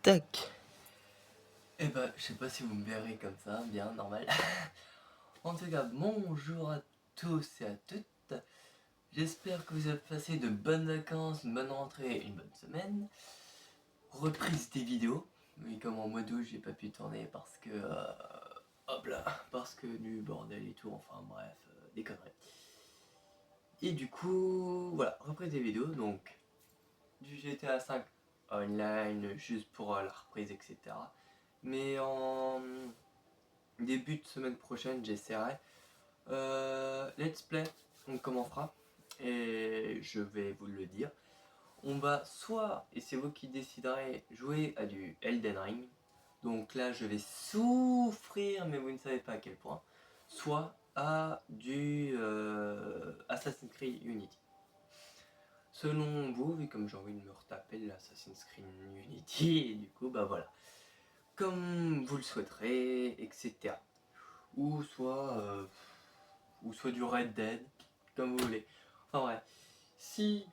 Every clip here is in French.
Tac. Eh ben, je sais pas si vous me verrez comme ça, bien normal. En tout cas, bonjour à tous et à toutes. J'espère que vous avez passé de bonnes vacances, une bonne rentrée, une bonne semaine. Reprise des vidéos. Oui, comme en mois d'août, j'ai pas pu tourner parce que... hop là, parce que du bordel et tout, enfin bref, des conneries. Et du coup, voilà, reprise des vidéos, donc du GTA 5 online, juste pour la reprise, etc. Mais en début de semaine prochaine, j'essaierai. Let's play, on commencera. Et je vais vous le dire. On va soit, et c'est vous qui déciderez, jouer à du Elden Ring. Donc là, je vais souffrir, mais vous ne savez pas à quel point. Soit à du Assassin's Creed Unity. Selon vous, vu comme j'ai envie de me retaper l'Assassin's Creed Unity, et du coup, bah voilà. Comme vous le souhaiterez, etc. Ou soit du Red Dead, comme vous voulez. Enfin bref, si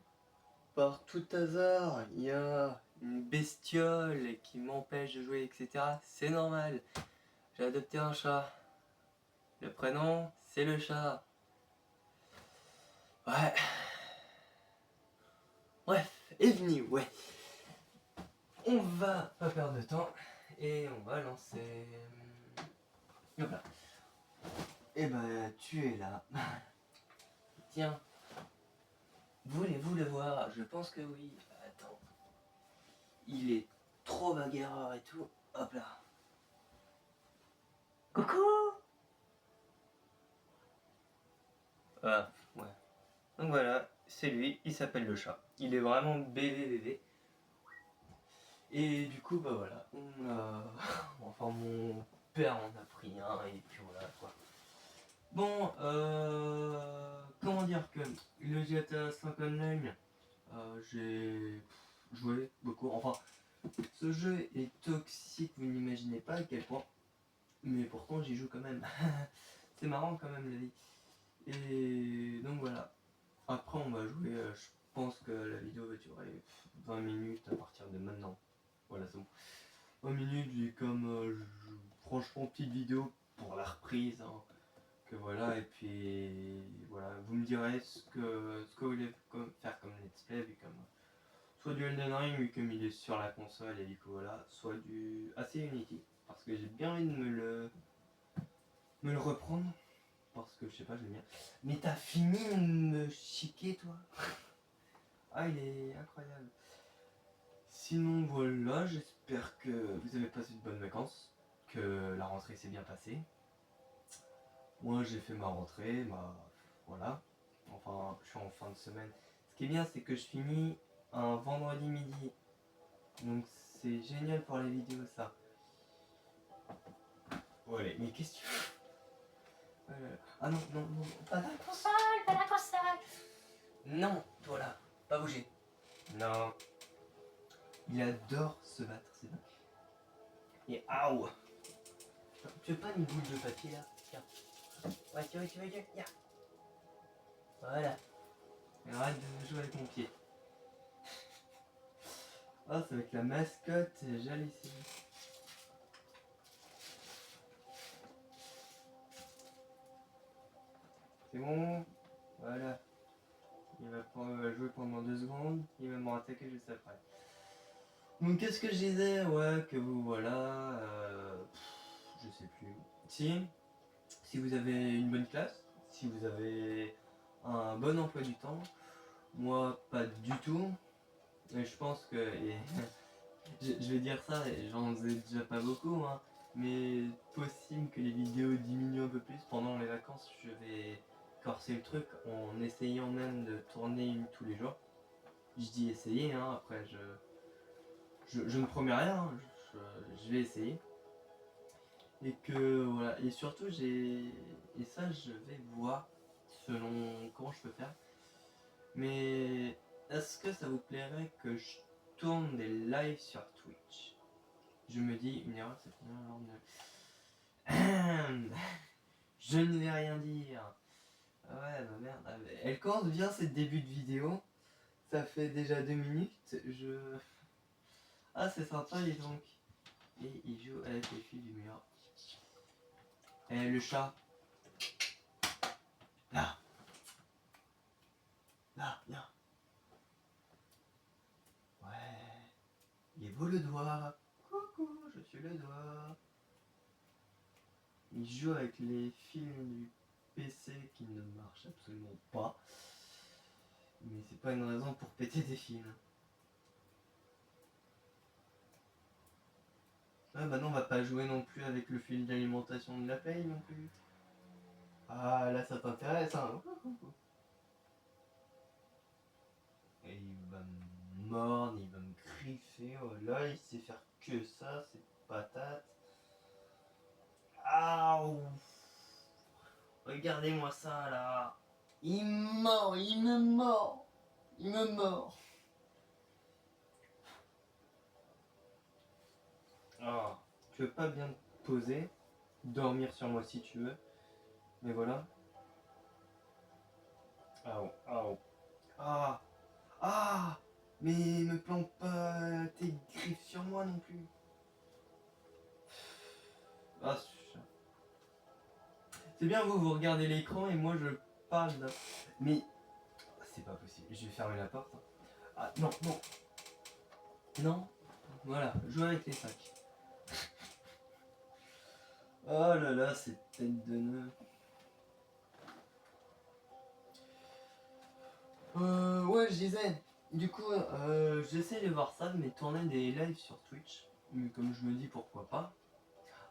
par tout hasard il y a une bestiole qui m'empêche de jouer, etc., c'est normal. J'ai adopté un chat. Le prénom, c'est le chat. Ouais. Bref, Evni, ouais. On va pas perdre de temps et on va lancer. Voilà. Et bah tu es là. Tiens. Voulez-vous le voir? Je pense que oui. Attends. Il est trop bagarreur et tout. Hop là. Coucou. Ah, ouais. Donc voilà, c'est lui, il s'appelle le chat. Il est vraiment bébé. Et du coup, bah voilà, on a... Enfin, mon père en a pris un, et puis voilà, quoi. Bon, comment dire que le GTA 5 Online, j'ai joué beaucoup. Enfin, ce jeu est toxique, vous n'imaginez pas à quel point. Mais pourtant, j'y joue quand même. C'est marrant quand même, la vie. Et donc voilà. Après, on va jouer, je pense que la vidéo va durer 20 minutes à partir de maintenant. Voilà, c'est bon. 20 minutes, j'ai comme, franchement, petite vidéo pour la reprise. Hein, que voilà, et puis voilà, vous me direz ce que vous voulez faire comme let's play, vu comme soit du Elden Ring, vu comme il est sur la console, et du coup voilà, soit du AC Unity, parce que j'ai bien envie de me le reprendre. Parce que je sais pas, j'aime bien. Mais t'as fini de me chiquer, toi? Ah, il est incroyable. Sinon, voilà, j'espère que vous avez passé de bonnes vacances, que la rentrée s'est bien passée. Moi, j'ai fait ma rentrée, voilà. Enfin, je suis en fin de semaine. Ce qui est bien, c'est que je finis un vendredi midi. Donc, c'est génial pour les vidéos, ça. Voilà, mais qu'est-ce que tu fais? Ah non, pas la console, pas la console. Non, toi là, pas bouger. Non. Il adore se battre, c'est dingue. Et aouh. Tu veux pas une boule de papier là? Tiens. Ouais, tiens. Voilà. Et arrête de jouer avec mon pied. Ah, c'est avec la mascotte, j'allais essayer. C'est bon. Voilà. Il va jouer pendant 2 secondes. Il va me rattaquer juste après. Donc, qu'est-ce que je disais? Ouais, que vous, voilà. Je sais plus. Si vous avez une bonne classe, si vous avez un bon emploi du temps, moi, pas du tout. Et je pense que... je vais dire ça, et j'en faisais déjà pas beaucoup, hein, mais possible que les vidéos diminuent un peu plus pendant les vacances. Je vais corser le truc en essayant même de tourner une tous les jours. Je dis essayer, hein, après je ne promets rien, hein, je vais essayer. Et que voilà, et surtout et ça je vais voir selon comment je peux faire. Mais est-ce que ça vous plairait que je tourne des lives sur Twitch? Je me dis une erreur, c'est une erreur. Je ne vais rien dire. Ah ouais, bah merde. Elle commence bien ce début de vidéo. Ça fait déjà 2 minutes. Ah, c'est sympa, dis donc. Et il joue avec les filles du mur. Et le chat. Là. Là, viens. Ouais. Il est beau le doigt. Coucou, je suis le doigt. Il joue avec les films du PC qui ne marchent absolument pas. Mais c'est pas une raison pour péter des films. Ah bah non, on va pas jouer non plus avec le fil d'alimentation de la paye non plus. Ah là ça t'intéresse hein. Et il va me mordre, il va me griffer, oh là il sait faire que ça, c'est patate. Aouh. Regardez-moi ça là. Il me mord, il me mord. Il me mord. Ah. Tu veux pas bien te poser, dormir sur moi si tu veux. Mais voilà. Ah oh, ah oh. Ah. Ah. Mais me plante pas tes griffes sur moi non plus. Ah, c'est bien vous regardez l'écran et moi je parle là. Mais c'est pas possible, je vais fermer la porte. Ah non, non. Non. Voilà, jouer avec les sacs. Oh là là, cette tête de nœud. Ouais, je disais. Du coup, j'essaie de voir ça, mais tourner des lives sur Twitch. Mais comme je me dis, pourquoi pas.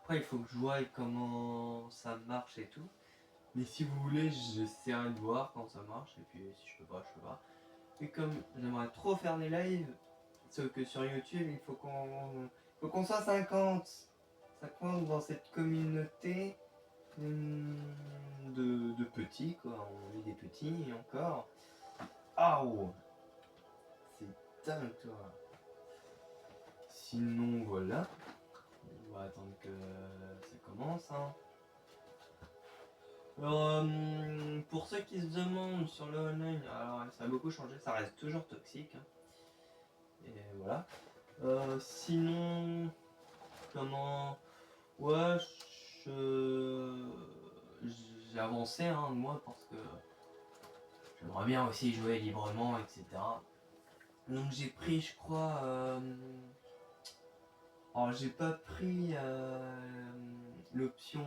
Après, il faut que je voie comment ça marche et tout. Mais si vous voulez, j'essaierai de voir quand ça marche. Et puis, si je peux pas, je peux pas. Et comme j'aimerais trop faire des lives, sauf que sur YouTube, il faut qu'on soit 50 dans cette communauté de petits, quoi. On est des petits et encore. Ah oh, c'est dingue, toi. Sinon, voilà. On va attendre que ça commence, hein. Alors, pour ceux qui se demandent sur le online, alors ça a beaucoup changé, ça reste toujours toxique. Hein. Et voilà. Sinon, comment. Ouais, j'ai avancé, hein, moi, parce que j'aimerais bien aussi jouer librement, etc. Donc j'ai pris, je crois. Alors j'ai pas pris l'option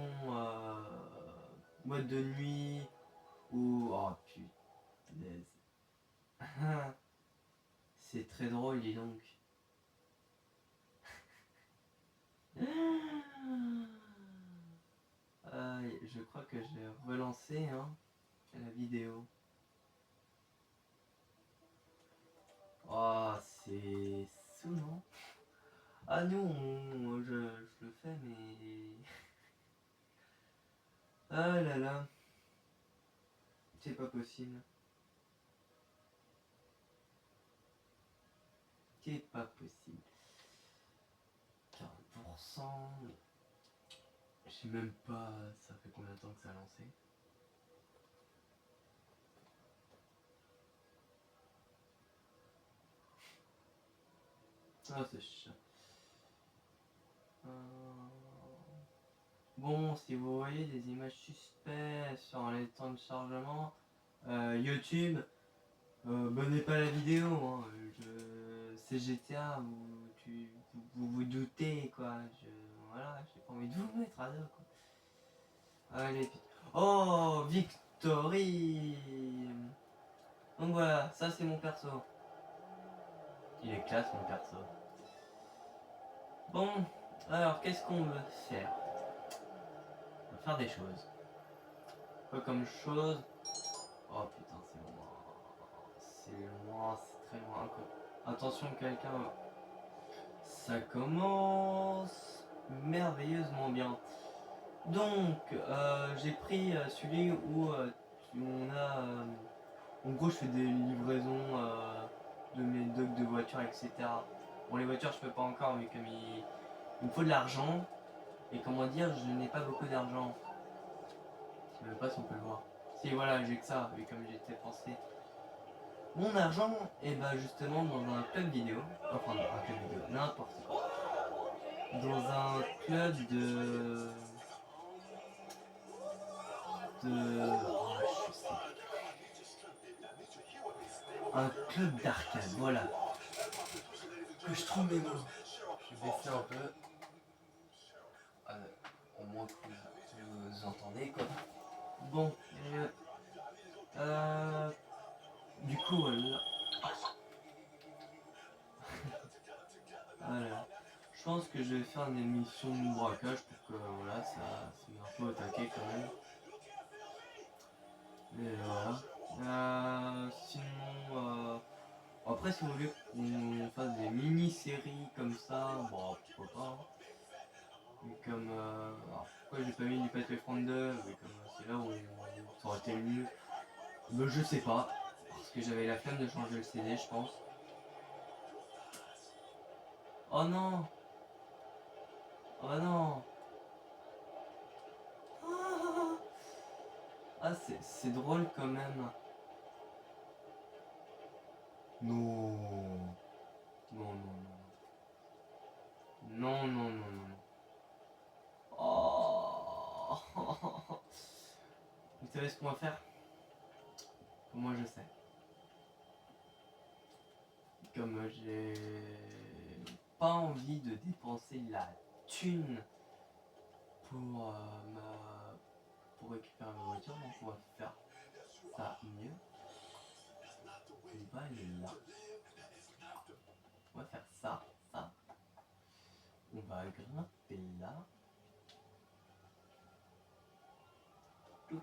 mode de nuit ou. Oh punaise. C'est très drôle, dis donc. Je crois que j'ai relancé hein, la vidéo. Oh, c'est saoulant. Ah non, je le fais, mais. Ah là là. C'est pas possible. C'est pas possible. 40%. Je sais même pas, ça fait combien de temps que ça a lancé. Ah, c'est chiant. Bon, si vous voyez des images suspectes sur les temps de chargement, YouTube, abonnez pas la vidéo. Hein. C'est GTA, vous doutez quoi. Voilà, j'ai pas envie de vous mettre à dos quoi. Allez, oh, Victory. Donc voilà, ça c'est mon perso. Il est classe mon perso. Bon, alors qu'est-ce qu'on veut faire? On va faire des choses. Quoi comme chose? Oh putain, c'est loin. C'est loin, c'est très loin. Attention, quelqu'un. Ça commence merveilleusement bien. Donc, j'ai pris celui où on a. En gros, je fais des livraisons de mes docks de voitures, etc. Bon, les voitures, je peux pas encore, mais comme il me faut de l'argent. Et comment dire, je n'ai pas beaucoup d'argent. Je sais même pas si on peut le voir. Si, voilà, j'ai que ça, vu comme j'étais pensé. mon argent, et bah justement dans un club vidéo, enfin non, un club vidéo, n'importe quoi, dans un club oh, je sais, un club d'arcade, voilà, que je trouve mes mots. Je vais baisser un peu, au moins que vous entendez quoi. Bon, du coup voilà. Voilà. Je pense que je vais faire une émission de braquage pour que voilà, ça met un peu au taquet quand même. Et voilà. Sinon, après si vous voulez qu'on fasse des mini-séries comme ça, bon pourquoi pas. Hein. Mais comme alors pourquoi j'ai pas mis du Battlefront 2, mais comme c'est là où ça aurait été le mieux. Mais je sais pas. Parce que j'avais la flemme de changer le CD je pense. Oh non. Oh non. Ah c'est drôle quand même. Non. Non, non, non. Non, non, non, non. Oh. Vous savez ce qu'on va faire? Moi je sais. Comme j'ai pas envie de dépenser la thune pour pour récupérer ma voiture, donc on va faire ça mieux. On va aller là. On va faire ça, ça. On va grimper là. Touc.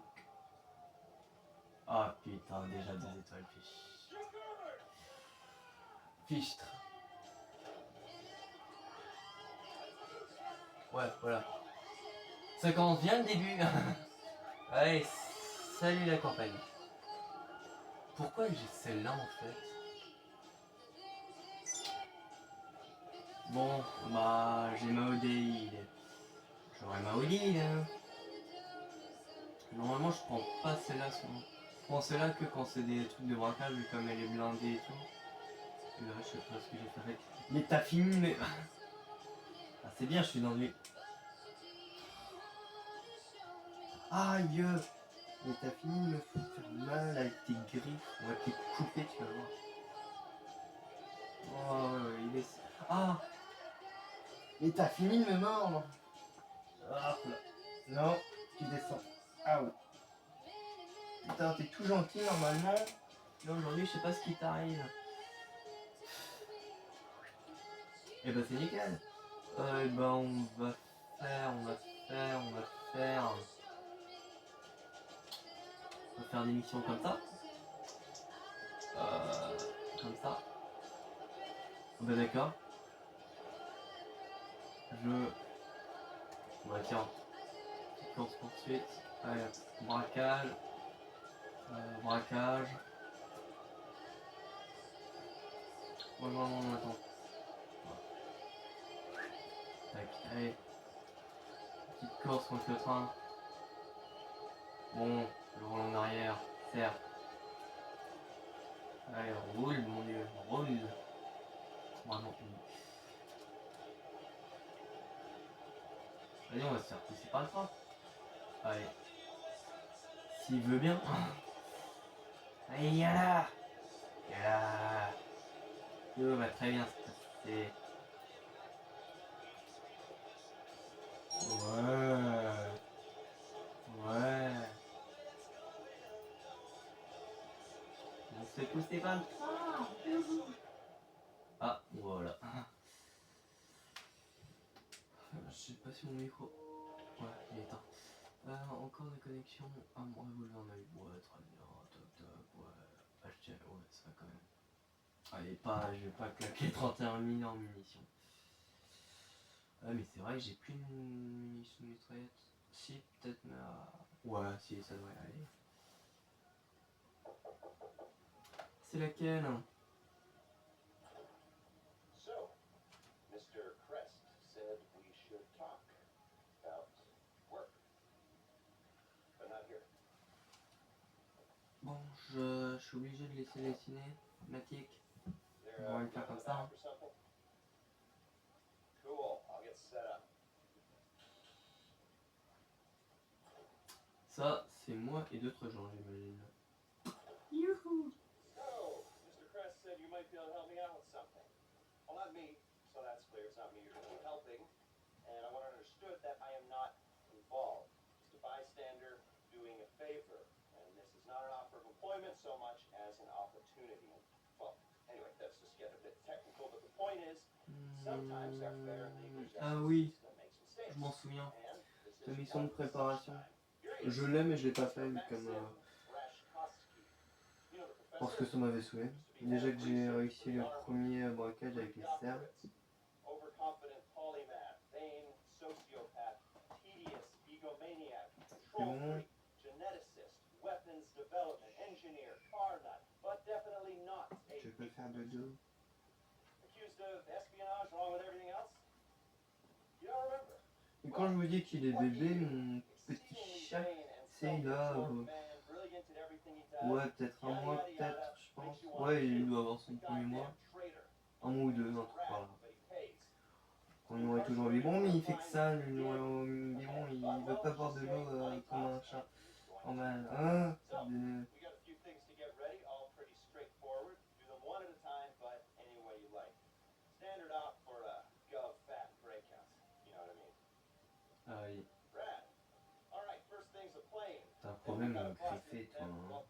Ah putain, déjà des étoiles, fichtre. Ouais, voilà. Ça commence bien le début. Allez, salut la campagne. Pourquoi j'ai celle-là en fait? Bon, bah j'ai ma ODI. J'aurai ma ODI là. Normalement je prends pas celle-là souvent. Je prends celle-là que quand c'est des trucs de braquage, vu comme elle est blindée et tout. Et là je sais pas ce que j'ai fait avec. Mais t'as fini mais. Ah c'est bien, je suis dans lui. Aïe! Mais t'as fini de me faire mal avec tes griffes. On va te les couper, tu vas voir. Oh, il est. Ah! Mais t'as fini de me mordre! Ah, là. Non, tu descends. Ah ouais. Putain, t'es tout gentil normalement. Là aujourd'hui, je sais pas ce qui t'arrive. Et bah c'est nickel. Et bah on va faire des missions comme ça. Comme ça. Bah d'accord. Bah tiens. Petite course poursuite. Allez, braquage. Braquage. Ouais, non, attends. Tac, allez. Petite course contre le train. Bon, je roule en arrière, certes. Allez, roule, mon dieu, roule. Vraiment. Allez, on va se faire pousser par le train. Allez. S'il veut bien. Allez, y'a là. Tout va très bien se passer. Ouais. Ouais. On se fait pousser par le train. Ah, voilà. Je sais pas si mon micro. Ouais, il est éteint. Encore des connexions à mon revolver en œil. Ouais, très bien. Toc toc. Ouais. HTL, ouais, ça va quand même. Allez, je vais pas claquer 31 000 en munitions. Ah, mais c'est vrai que j'ai plus de munitions mitraillettes. Si, peut-être, mais. Ouais, si, ça devrait aller. C'est laquelle? Bon, je suis obligé de laisser les cinématiques. On va le faire comme ça. Hein. Ça, c'est moi et d'autres gens, j'imagine. Youhou! So, Mr. Kress said you might be able to help me out with something. Well, not me, so that's clear. It's not me you're going to be helping. And I want it understood that I am not involved. Just a bystander doing a favor. And this is not an offer of employment so much as an opportunity. Well, anyway, that's just getting a bit technical, but the point is, sometimes our fair and legal justice system makes mistakes. Je m'en souviens. La mission de préparation. Je l'ai, mais je l'ai pas fait comme parce que ça m'avait saoulé. Déjà que j'ai réussi le premier braquage avec les cerfs. C'est bon. Je peux faire de dos. Et quand je vous dis qu'il est bébé, mon petit chat, c'est là. Ouais, peut-être un mois, peut-être, je pense. Ouais, il doit avoir son premier mois. Un mois ou deux, un truc par là. On nourrit toujours le biberon, mais il fait que ça, le biberon, il veut pas boire de l'eau comme un chat. Oh man, ça me... Ah oui. T'as un problème avec griffé, toi, hein.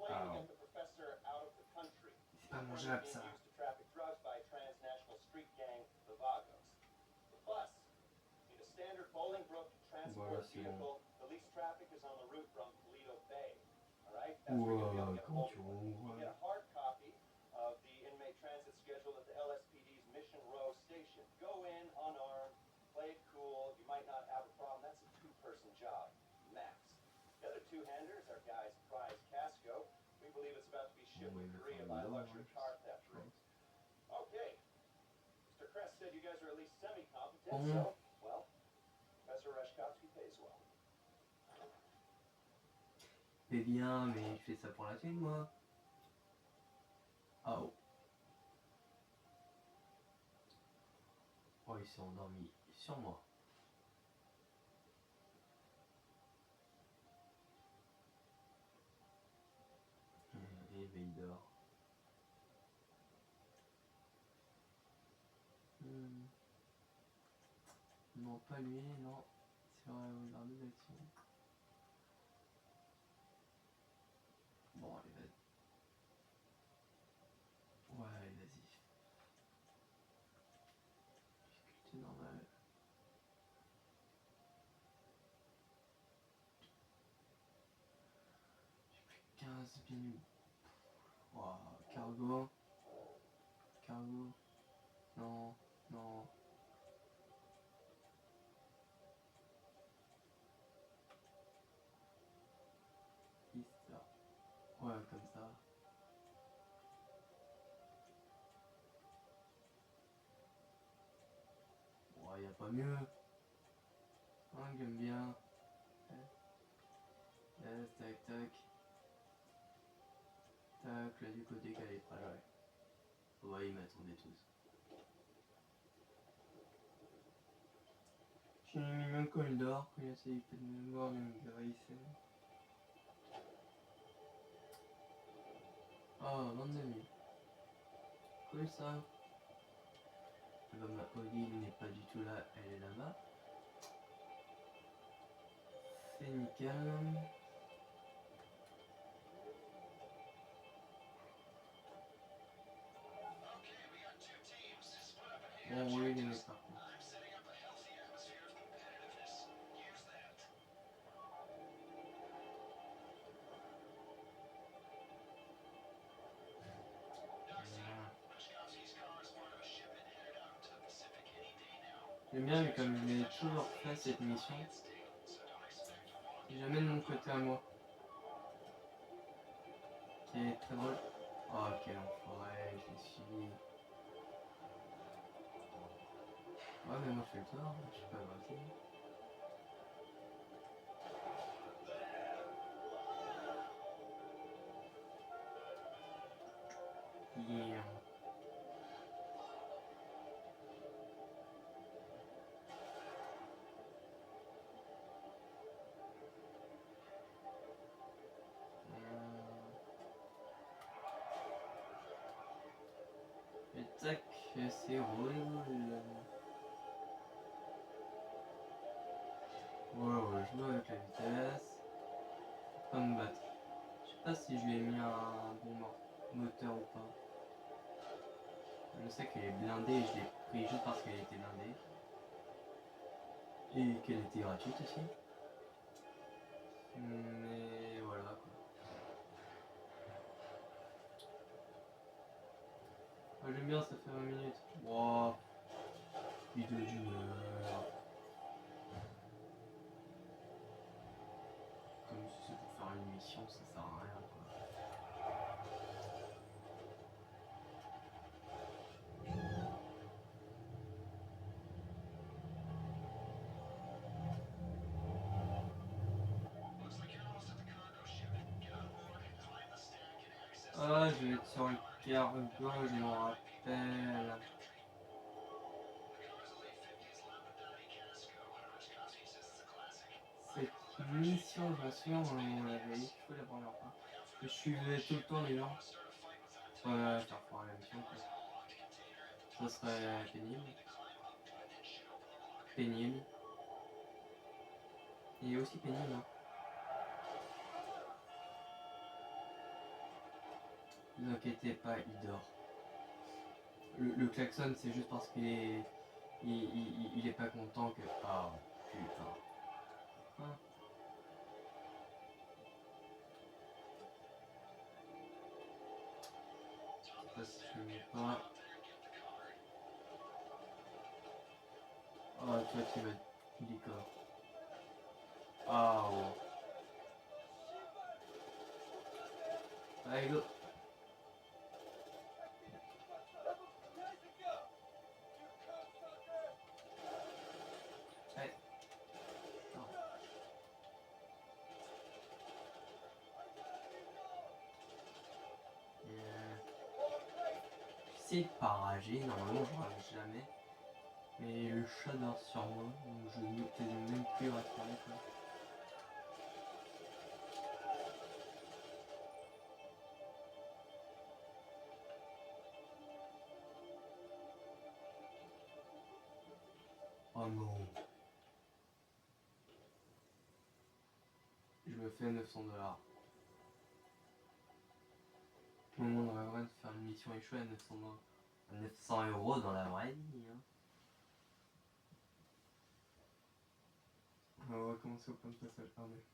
Ah. C'est pas mangeable, ça. Voilà, c'est bon. Ouah, comment tu roules? C'est bien, mais je fais ça pour la suite, moi. Oh. Oh, il s'est endormi sur moi. Et il dort. Non, pas lui, non. C'est vrai, regarder l'action. Bon, allez, vas-y. Ouais, allez, vas-y. Difficulté normale. J'ai plus 15 minutes. Wow, cargo. Cargo. Non, non. Easter. Ouais, comme ça. Ouais, y a pas mieux. Hein, j'aime bien. Yes, tac, tac. Tac, là du côté qu'elle est près, ouais. Ouais, ils m'attendaient tous. J'ai mignon quand il dort, quand il a ses épées de mémoire, de me graisser. Oh, 22 000. Cool ça. Bah, ma Odile n'est pas du tout là, elle est là-bas. C'est nickel. Bon, oui, il est par contre. J'aime bien, mais comme je l'ai toujours fait cette mission, jamais de mon côté à moi. Qui est très drôle. Oh, quel enfoiré, je l'ai suivi. Ouais, mais moi je fais le tort, je suis pas agressif. Yeah. Et tac, c'est roule. Ouais, je joue avec la vitesse. Pas me battre. Je sais pas si je lui ai mis un bon moteur ou pas. Je sais qu'elle est blindée et je l'ai pris juste parce qu'elle était blindée. Et qu'elle était gratuite aussi. Mais voilà quoi. Ah, j'aime bien, ça fait 20 minutes. Wow. Vidéo d'une heure. Comme si c'est pour faire une mission, ça sert à rien quoi. Ah, je vais être sur le cargo, je m'en rappelle. Cette mission, je me souviens, on l'avait échoué la première fois. Je suivais tout le temps les gens. Ouais, faire foirer la mission quoi. Ça serait pénible. Pénible. Et aussi pénible. Hein. Ne vous inquiétez pas, il dort. Le klaxon, c'est juste parce qu'il est. Il est pas content que. Ah, putain. Hein. Je sais pas si je le mets pas. Ah, toi, tu vas. D'accord. Ah, ouais. Allez, go. Allez. Non. J'essaie de pas rager, normalement je rage jamais. Mais le chat dort sur moi, donc je ne peux même plus respirer quoi. Oh non. Je me fais 900$. Tout le monde rêverait de faire une mission échouée à 900€ dans la vraie vie. Hein. On va commencer au point de passage.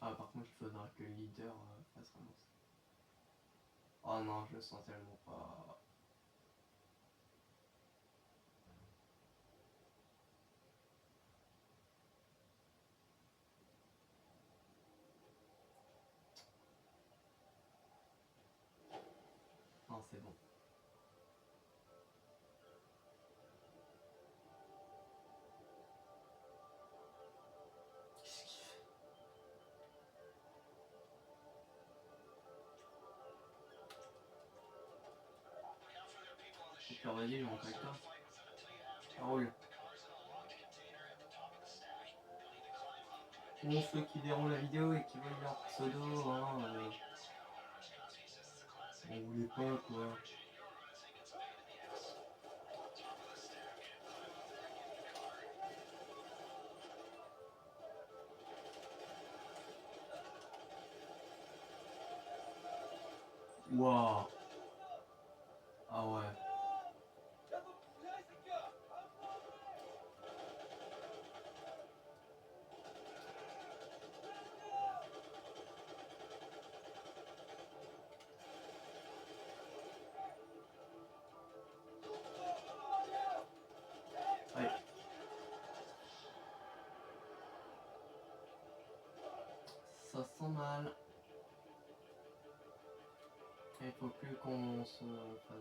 Ah, par contre, il faudra que le leader fasse ramasser. Oh non, je le sens tellement pas. Non, c'est bon. Qu'est-ce qu'il fait? Super, vas-y, je monte avec toi. Ça roule. Bon, ceux qui verront la vidéo et qui voient leur pseudo, hein, on voulait pas quoi. Waouh. Ah ouais. Ouais. Ça sent mal. Il faut plus qu'on se fasse.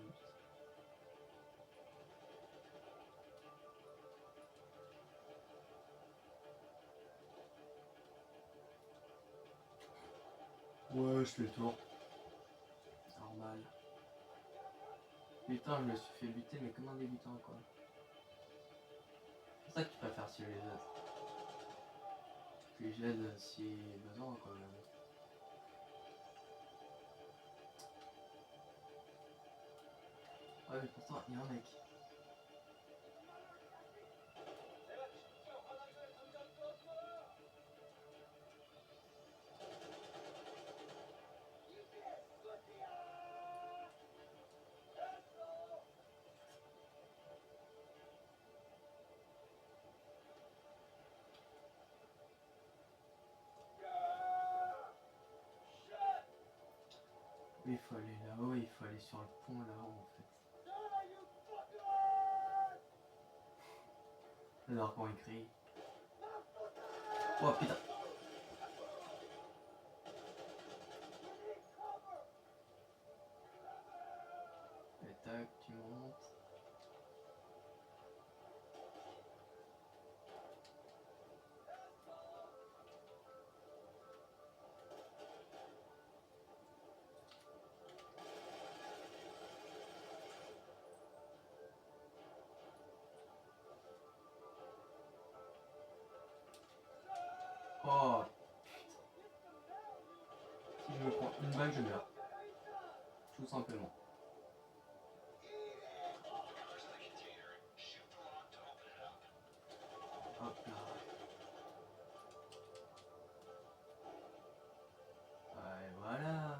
Ouais, je fais le tour. Normal. Putain, je me suis fait buter, mais comme un débutant, quoi. C'est pour ça que tu préfères suivre les autres. Puis j'aide si besoin, quand même. Ouais, mais pourtant, il y a un mec. Mais il faut aller là-haut, il faut aller sur le pont là-haut, en fait. Alors quand il crie. Oh putain. Et tac, tu montes. Oh putain. Si je me prends une balle, je meurs. Tout simplement. Hop là. Ouais, voilà.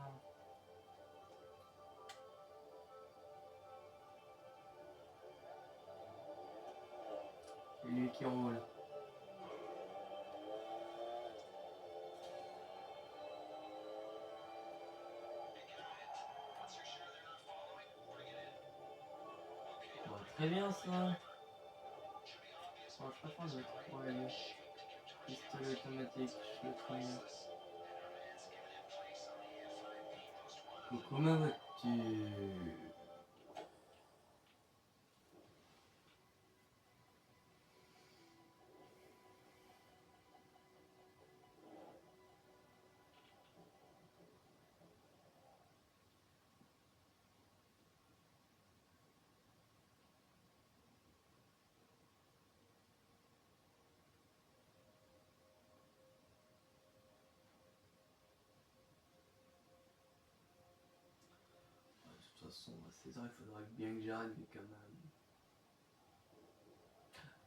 C'est lui qui roule. Bon, très bien ça. Bon, je préfère l'autre. Ouais, lui. Pistolet automatique, je le trouve mieux. Comment vas-tu? De toute façon, à 16h, il faudrait bien que j'arrête, mais quand même.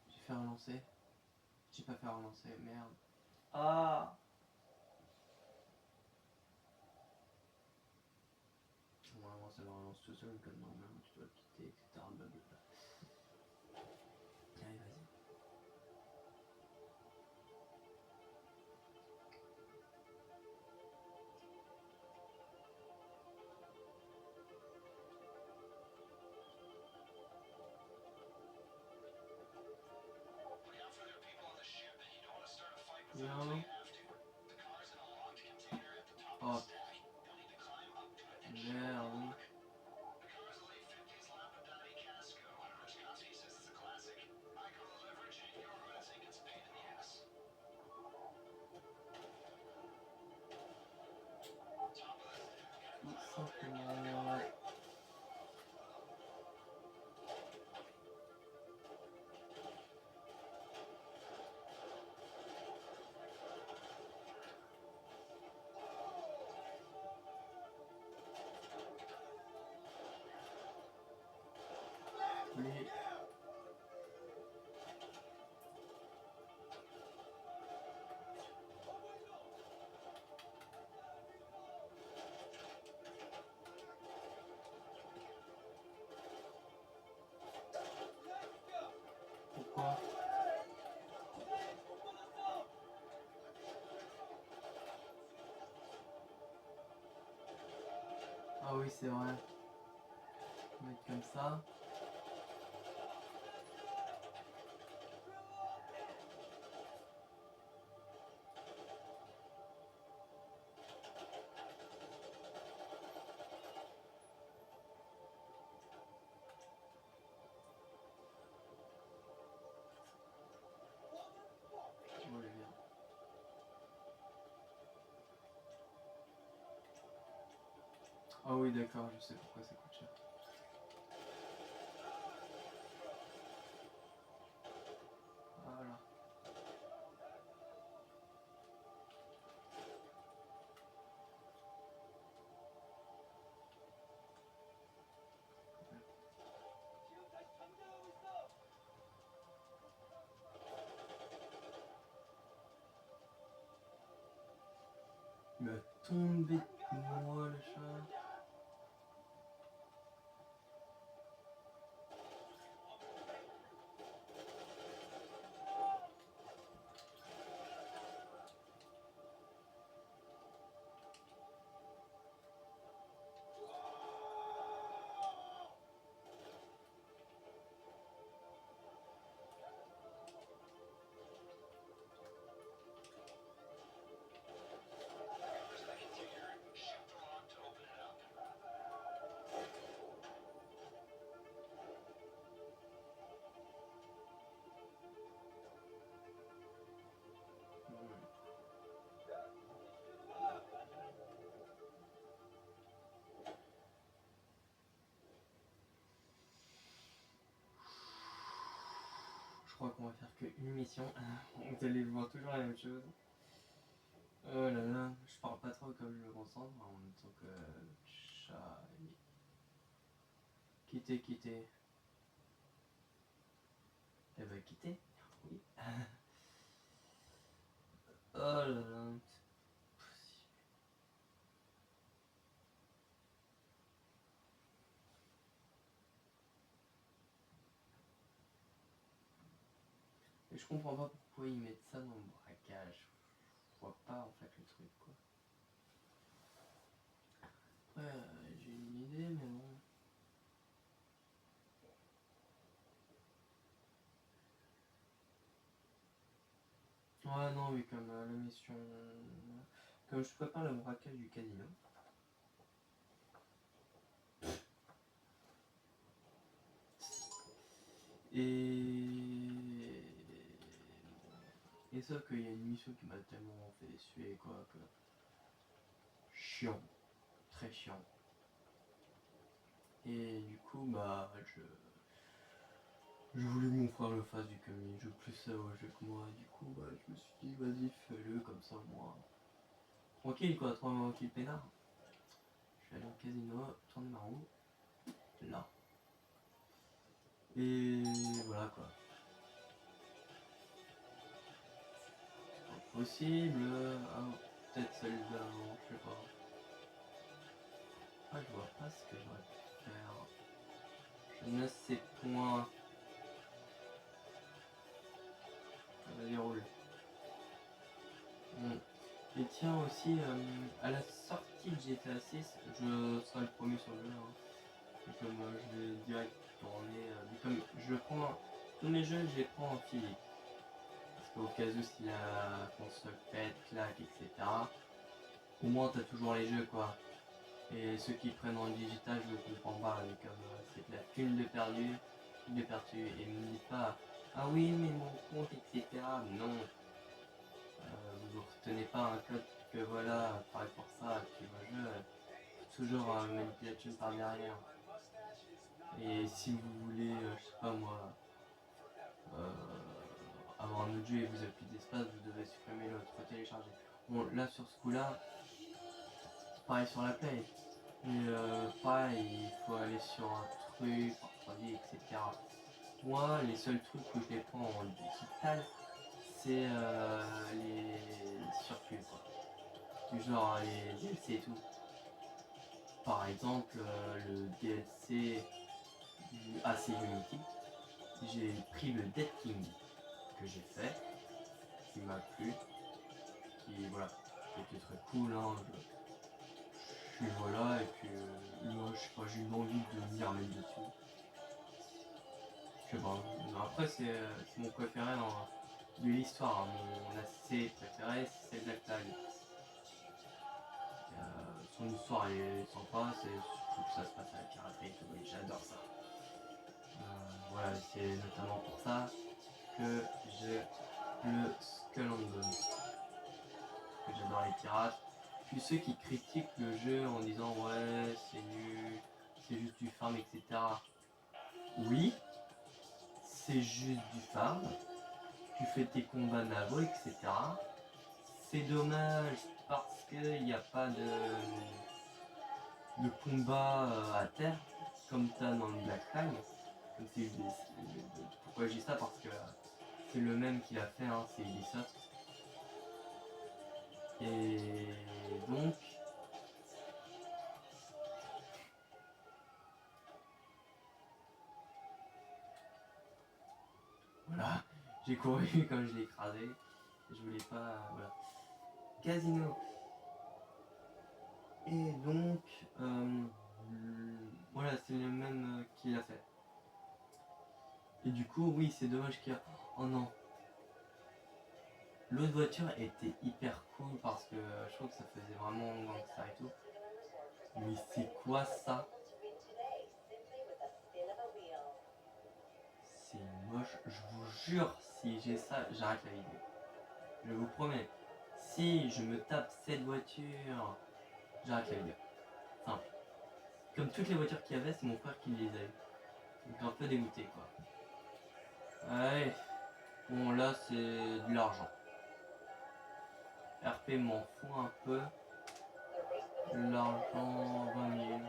J'ai fait relancer. J'ai pas fait relancer, merde. Ah! Normalement, ça me relance tout seul, comme normalement, tu dois quitter, etc. Blablabla. Allez, vas-y. Bien. Oh, merde. Tout simplement. Lui. Pourquoi? Ah oui, c'est vrai. On va mettre comme ça. On va le bien. Ah oui, d'accord, je sais pourquoi ça coûte cher. Voilà. Il va tomber de moi le chat. Je crois qu'on va faire qu'une mission. Vous allez voir toujours la même chose. Oh là là, je parle pas trop comme je le concentre en même temps que chat. Quittez, quittez. Elle va quitter. Oui. Oh là là, c'est possible. Et je comprends pas pourquoi ils mettent ça dans le braquage. Je vois pas en fait le truc quoi. Après, j'ai une idée, mais bon. Ouais, non, mais comme la mission. Comme je prépare le braquage du casino. Et sauf qu'il y a une mission qui m'a tellement fait suer quoi que. Chiant. Très chiant. Et du coup, bah, je voulais que mon frère le fasse, du comme il joue plus au jeu que moi. Du coup, bah, je me suis dit, vas-y, fais-le, comme ça, moi. Tranquille, quoi, tranquille, peinard. Je suis allé au casino, tourner ma roue. Là. Et voilà, quoi. Possible. Ah, peut-être celle d'avant, je sais pas. Ah, je vois pas ce que j'aurais pu faire. Je ne sais point. Vas-y, roule. Bon. Et tiens aussi, à la sortie de GTA 6, je serai le premier sur le jeu. Hein. Et comme je vais direct tourner, comme je prends tous mes jeux, je les prends en physique. Parce qu'au cas où si la console pète, claque, etc. Au moins t'as toujours les jeux quoi. Et ceux qui prennent en digital, je ne comprends pas. Mais comme c'est de la thune de perdu, de perdu. Et ne me dites pas, ah oui mais mon compte, etc. Non. Vous ne retenez pas un code que voilà, pareil pour ça, puis vos jeux, toujours manipulation par derrière. Et si vous voulez, je sais pas moi, avoir un autre jeu et vous avez plus d'espace, vous devez supprimer l'autre, télécharger. Bon, là sur ce coup-là, c'est pareil sur la Play. Mais pareil, il faut aller sur un truc, en 3D, etc. Moi, les seuls trucs que je les prends en digital, c'est les circuits, quoi. Du genre les DLC et tout. Par exemple, le DLC du AC Unity, j'ai pris le Dead King que j'ai fait, qui m'a plu, qui voilà, qui était très cool. Hein, puis voilà, et puis moi, je sais pas, j'ai une envie de m'y remettre dessus. Je sais pas. Après, c'est mon préféré de l'histoire. Hein. Mon AC préféré, c'est Black Flag. Son histoire est sympa, c'est surtout que ça se passe à la karaté et tout, et j'adore ça. Voilà, c'est notamment pour ça que j'ai le Skull and Bones, que j'adore les pirates. Puis ceux qui critiquent le jeu en disant ouais c'est nul, c'est juste du farm, etc. Oui, c'est juste du farm. Tu fais tes combats navaux, etc. C'est dommage parce qu'il n'y a pas de combat à terre comme tu as dans le Black Flag. Pourquoi je dis ça? Parce que c'est le même qui l'a fait, hein, c'est Ubisoft. Et donc, voilà, j'ai couru quand je l'ai écrasé. Je voulais pas. Voilà. Casino. Et donc, voilà, c'est le même qui l'a fait. Et du coup, oui, c'est dommage qu'il y a. Oh non. L'autre voiture était hyper cool parce que je trouve que ça faisait vraiment gangsta et tout. Mais c'est quoi ça? C'est moche. Je vous jure, si j'ai ça, j'arrête la vidéo. Je vous promets. Si je me tape cette voiture, j'arrête la vidéo. Simple. Comme toutes les voitures qu'il y avait, c'est mon frère qui les a eues. Donc un peu dégoûté quoi. Ouais. Bon là c'est de l'argent. RP m'en fout un peu. L'argent 20 000.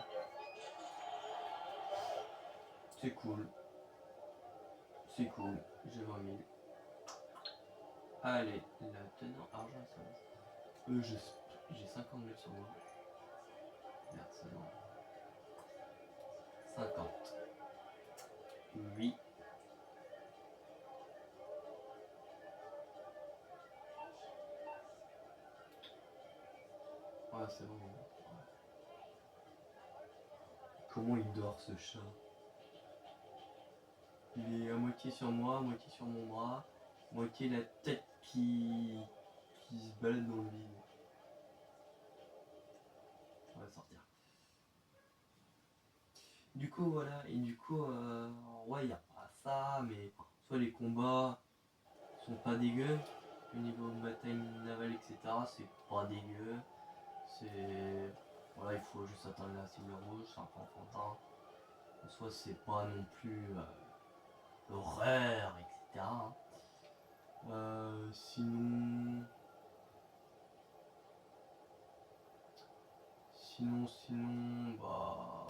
C'est cool. C'est cool. J'ai 20 000. Allez, la teneur argent ça. J'ai 50 000 sur moi. Versement. 50. Oui. Ouais, c'est bon. Comment il dort ce chat? Il est à moitié sur moi, à moitié sur mon bras, moitié la tête qui se balade dans le vide. On va sortir. Du coup, voilà, et du coup, ouais, il n'y a pas ça, mais soit les combats sont pas dégueux, au niveau bataille navale, etc., c'est pas dégueu. C'est. Voilà, il faut juste atteindre la cible rouge, c'est un peu enfantin. En soi, c'est pas non plus l'horreur, etc. Sinon. Sinon, bah.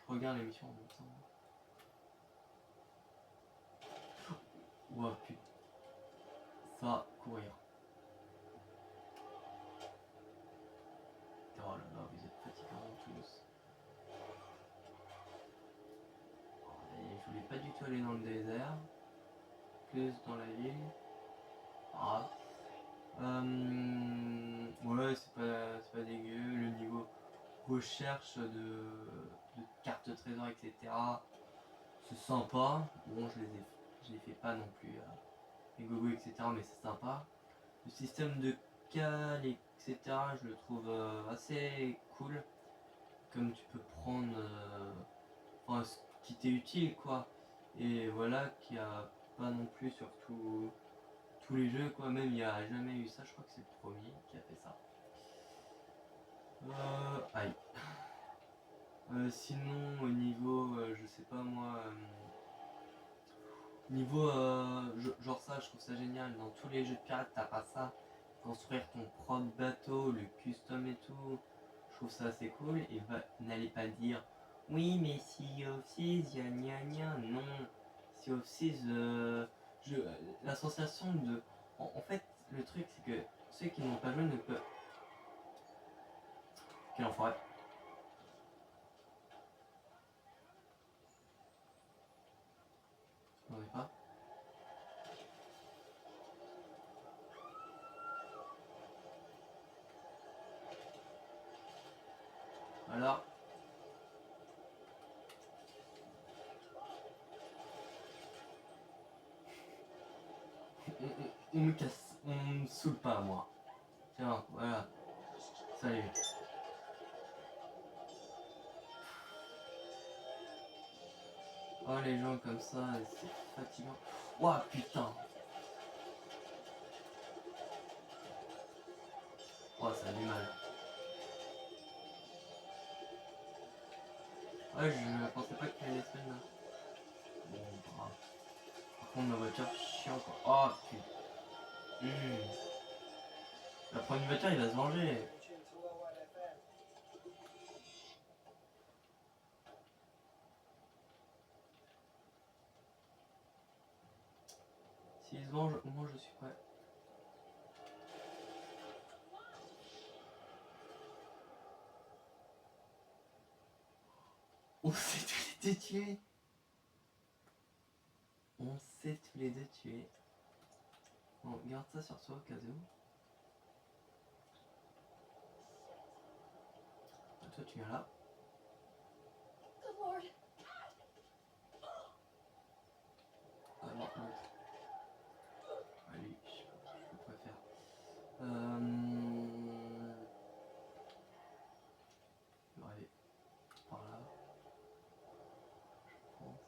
Je regarde l'émission en même temps. Ouah, putain. Ça, courir. Oh là là, vous êtes fatigants tous. Et je voulais pas du tout aller dans le désert. Plus dans la ville. Ah. Ouais, c'est pas dégueu. Le niveau recherche de cartes trésors, etc. C'est sympa. Bon, je les fais pas non plus les gogo, etc. Mais c'est sympa. Le système de cale, etc. Je le trouve assez cool. Comme tu peux prendre enfin, ce qui t'est utile, quoi. Et voilà, qu'il n'y a pas non plus sur tous les jeux, quoi. Même il n'y a jamais eu ça. Je crois que c'est le premier qui a fait ça. Aïe. Sinon, au niveau, je sais pas moi, niveau genre ça, je trouve ça génial. Dans tous les jeux de pirates, t'as pas ça. Construire ton propre bateau, le custom et tout, je trouve ça assez cool. Et n'allez pas dire oui, mais Sea of Thieves, y'a gna gna. Non, Sea of Thieves, la sensation de. En fait, le truc, c'est que ceux qui n'ont pas joué ne peuvent. Quel enfoiré. N'en est pas. Voilà. On me casse, on me saoule pas moi. Tiens, voilà. Salut. Oh, les gens comme ça, c'est fatigant. Ouah, putain. Oh, ça a du mal. Ouais, je pensais pas qu'il allait se mettre là. Bon, grave. Par contre, ma voiture, chiant quoi. Oh, putain. La première voiture, il va se venger. S'il se venge, au moins je suis prêt. On s'est tous les deux tués. On s'est tous les deux tués. Bon, garde ça sur toi, au cas où. Toi, tu viens là. Ah non, l'autre. Allez, je préfère. Je vais aller par là. Je pense.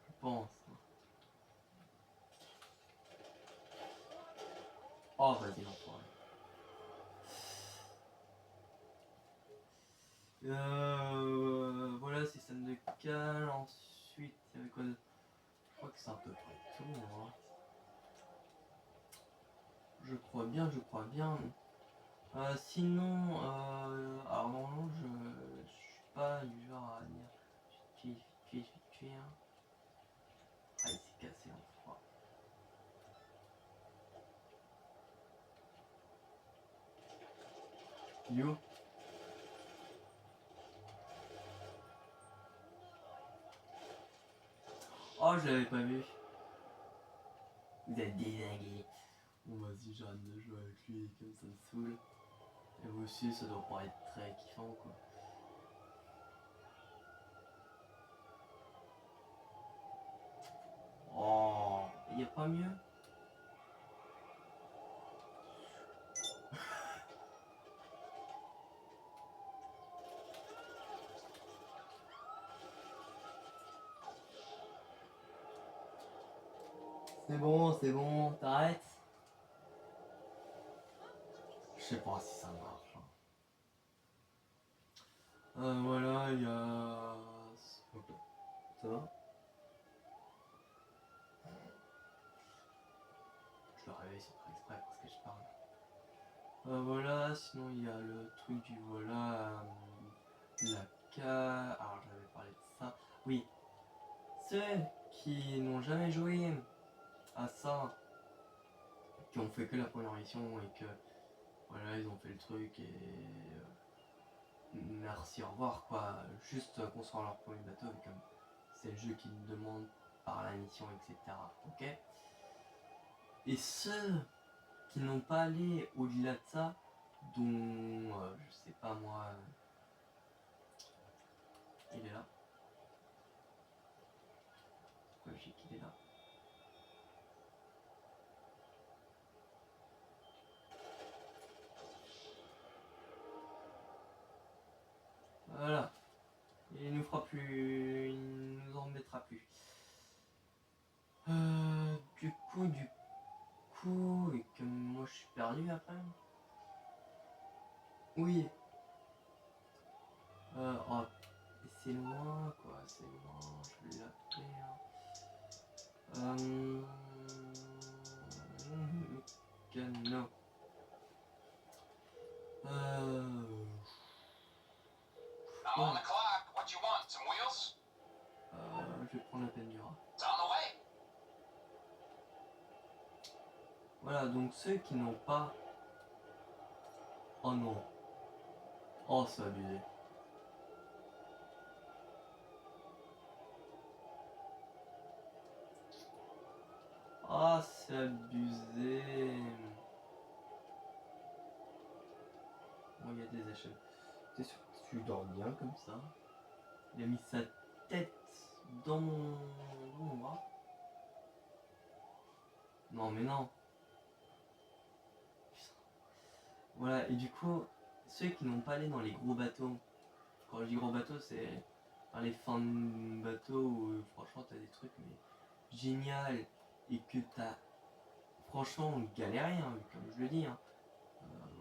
Je pense. Oh, vas-y, l'enfoiré. Voilà, système de cale. Ensuite, il y avait quoi d'autre? Je crois que c'est à peu près tout. Hein. Je crois bien, je crois bien. Sinon, alors normalement, je suis pas du genre à dire tuer, hein. Ah, il s'est cassé en froid. Yo. Oh, je l'avais pas vu. Vous êtes désingué. Bon, vas-y, j'arrête de jouer avec lui, comme ça me saoule. Et vous aussi, ça doit pas être très kiffant, quoi. Oh, y a pas mieux? C'est bon, t'arrêtes? Je sais pas si ça marche. Hein. Voilà, il y a... Ça va? Je le réveille sans faire exprès parce que je parle. Voilà, sinon il y a le truc du voilà, la ca... Alors j'avais parlé de ça. Oui, ceux qui n'ont jamais joué à ça, qui ont fait que la première mission et que voilà, ils ont fait le truc et merci, au revoir quoi. Juste construire leur premier bateau et comme c'est le jeu qui nous demande par la mission, etc. Ok. Et ceux qui n'ont pas allé au-delà de ça, dont je sais pas moi, il est là. Pourquoi j'ai qu'il est là? Voilà. Il nous fera plus. Il nous embêtera plus. Du coup, et que moi je suis perdu après. Oui. Oh, c'est loin quoi, c'est loin. Je vais l'appeler. No. I'm on the clock. What you want? Some wheels? Je vais prendre la peine du rat. It's on the way. Voilà, donc ceux qui n'ont pas... Oh non. Oh, c'est abusé. Ah, c'est abusé. Bon, il y a des échelles. T'es sûr que tu dors bien comme ça? Il a mis sa tête dans mon bras. Non, mais non. Voilà, et du coup, ceux qui n'ont pas allé dans les gros bateaux, quand je dis gros bateaux, c'est Enfin, les fins de bateau où franchement t'as des trucs mais génial et que t'as franchement galéré, hein, comme je le dis. Hein.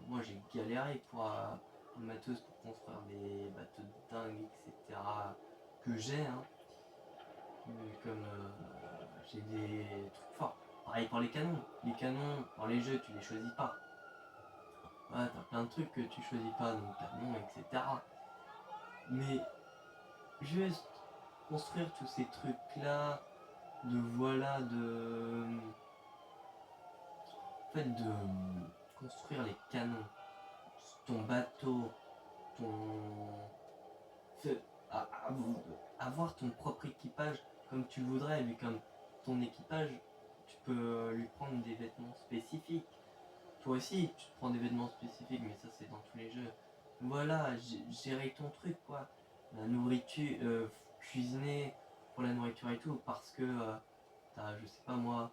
Moi j'ai galéré pour le matos pour construire des bateaux de dingue, etc. que j'ai. Hein. Comme j'ai des trucs forts. Pareil pour les canons. Les canons, dans les jeux, tu les choisis pas. Voilà, t'as plein de trucs que tu choisis pas, donc canons, etc. Mais juste construire tous ces trucs-là, en fait, de construire les canons, ton bateau, ton... fait- a- a- avoir ton propre équipage comme tu le voudrais, lui comme ton équipage, tu peux lui prendre des vêtements spécifiques. Toi aussi, tu te prends des vêtements spécifiques, mais ça c'est dans tous les jeux. Voilà, gérer ton truc quoi. La nourriture, cuisiner pour la nourriture et tout, parce que t'as, je sais pas moi,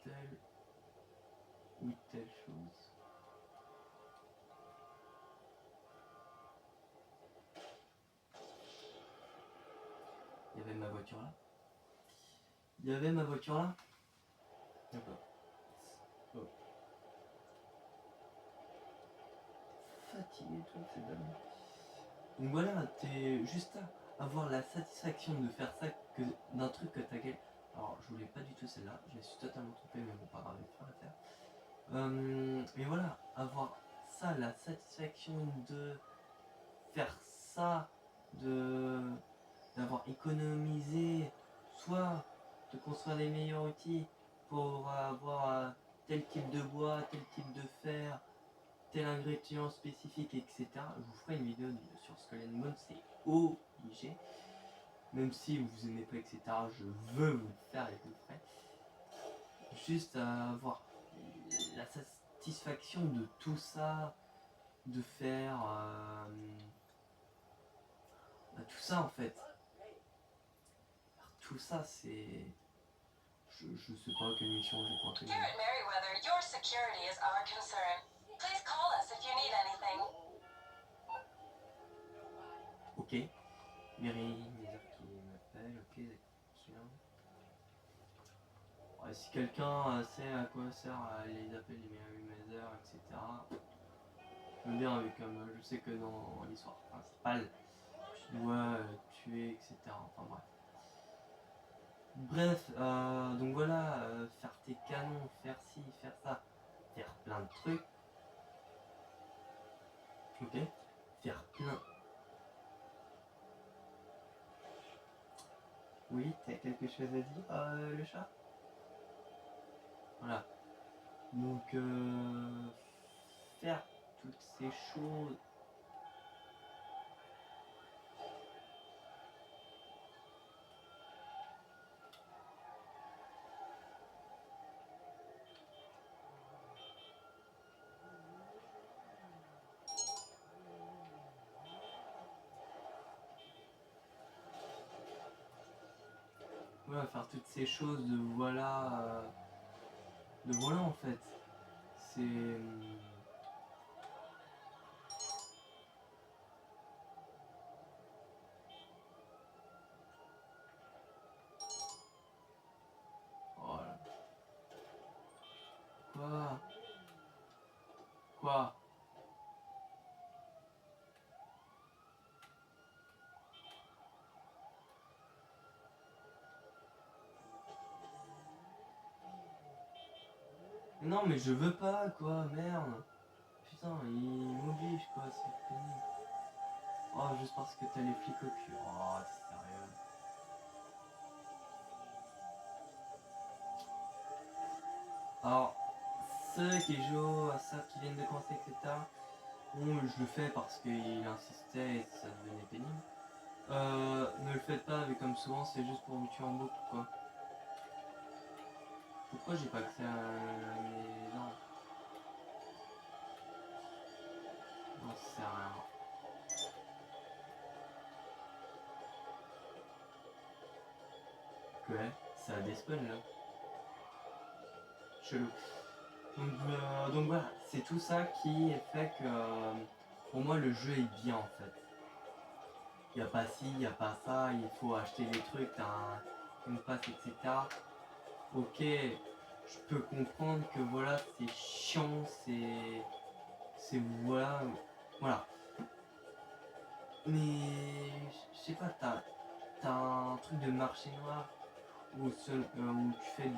telle ou telle chose. Il y avait ma voiture là. Il y avait ma voiture là. D'accord. Oh. Fatigué tout, c'est dingue. Donc voilà, t'es juste à avoir la satisfaction de faire ça que d'un truc que t'as gagné. Alors je voulais pas du tout celle-là, je me suis totalement trompé, mais bon pas grave, il faut la faire. Mais voilà, avoir ça, la satisfaction de faire ça, de d'avoir économisé, soit de construire des meilleurs outils pour avoir tel type de bois, tel type de fer, tel ingrédient spécifique, etc. Je vous ferai une vidéo sur Skull and Bones, c'est obligé. Même si vous aimez pas, etc., je veux vous le faire et je le ferai. Juste avoir la satisfaction de tout ça, de faire tout ça en fait. Tout ça, c'est. Je sais pas quelle mission j'ai pointé. Here at Merryweather, your security is our concern. Please call us if you need anything. Ok. Mary Mézard qui m'appelle, ok, tiens. Ouais, si quelqu'un sait à quoi sert les appels des Mary Mézard, etc. Je veux bien, comme je sais que dans l'histoire principale, tu dois tuer, etc. Enfin bref. Bref, donc voilà, faire tes canons, faire ci, faire ça, faire plein de trucs. Ok. Faire plein. Oui, t'as quelque chose à dire, le chat? Voilà. Donc, faire toutes ces choses. Voilà, faire toutes ces choses de voilà. De voilà en fait. C'est. Voilà. Quoi? Quoi? Non, mais je veux pas, quoi, merde. Putain, il m'oblige, quoi, c'est pénible. Oh, juste parce que t'as les flics au cul. Oh, t'es sérieux. Alors, ceux qui jouent à ça, qui viennent de commencer, etc. Bon, je le fais parce qu'il insistait et ça devenait pénible. Ne le faites pas, mais comme souvent, c'est juste pour me tuer en boucle, quoi. Pourquoi j'ai pas accès à mes armes? Non, ça sert à rien. Ouais, ça a des spawns là. Chelou. Donc voilà, c'est tout ça qui fait que Pour moi, le jeu est bien en fait. Il n'y a pas ci, il n'y a pas ça, il faut acheter des trucs, t'as une passe, etc. Ok, je peux comprendre que voilà, c'est chiant, c'est voilà. Mais je sais pas, t'as un truc de marché noir où tu fais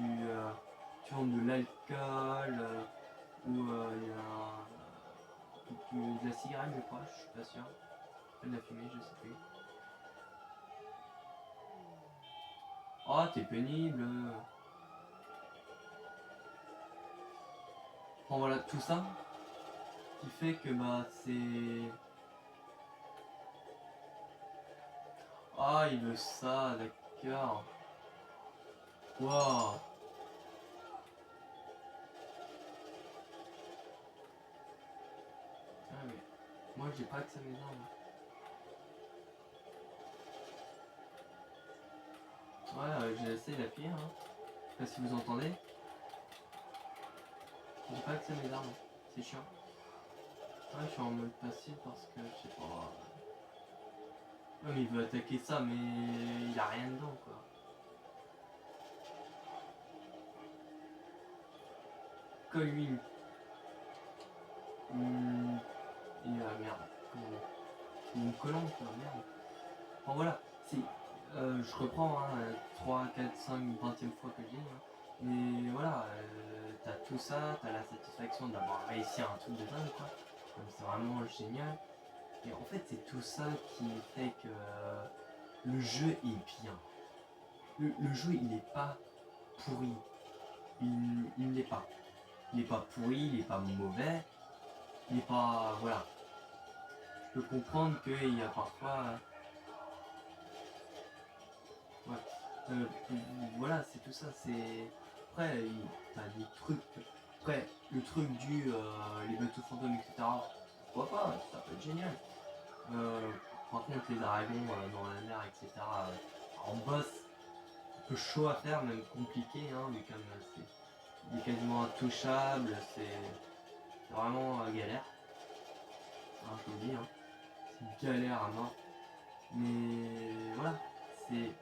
tu vends de l'alcool, où il y a de la cigarette, je crois, je suis pas sûr. De la fumée, je sais plus. Oh, t'es pénible. Bon, voilà, tout ça qui fait que bah c'est. Ah, il veut ça, d'accord. Waouh. Ah, mais moi j'ai pas accès à mes armes. Ouais, j'ai essayé d'appuyer, hein. Je sais pas si vous entendez. J'ai pas accès à mes armes. C'est chiant. Ouais, je suis en mode passif parce que je sais pas. Ouais, mais il veut attaquer ça, mais il y a rien dedans, quoi. Que lui. Merde. Une collant, quoi, merde. Bon, voilà. Je reprends, hein, 3, 4, 5, 20e fois que je dis. Hein. Mais voilà, t'as tout ça, t'as la satisfaction d'avoir réussi un truc de dingue, quoi. Donc, c'est vraiment génial. Et en fait, c'est tout ça qui fait que le jeu est bien. Le jeu, il n'est pas pourri. Il ne l'est pas. Il n'est pas pourri, il n'est pas mauvais. Il n'est pas. Voilà. Je peux comprendre qu'il y a parfois. Ouais. Euh, voilà, c'est tout ça. C'est. Après, t'as des trucs. Après, le truc les bateaux fantômes, etc. Pourquoi pas, ça peut être génial. Par contre, les dragons dans la mer, etc. En boss, un peu chaud à faire, même compliqué, hein, mais comme il est quasiment intouchable, c'est vraiment galère. Hein, je vous le dis, hein, c'est galère à mort. Mais voilà, c'est.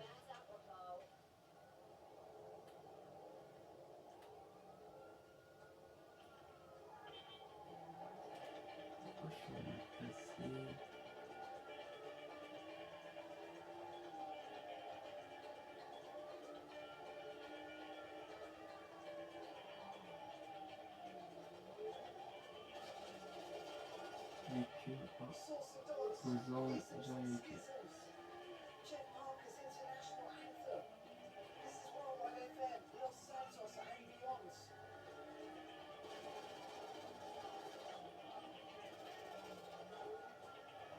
Pourquoi je suis passé. Véhicule, posant, déjà véhicule.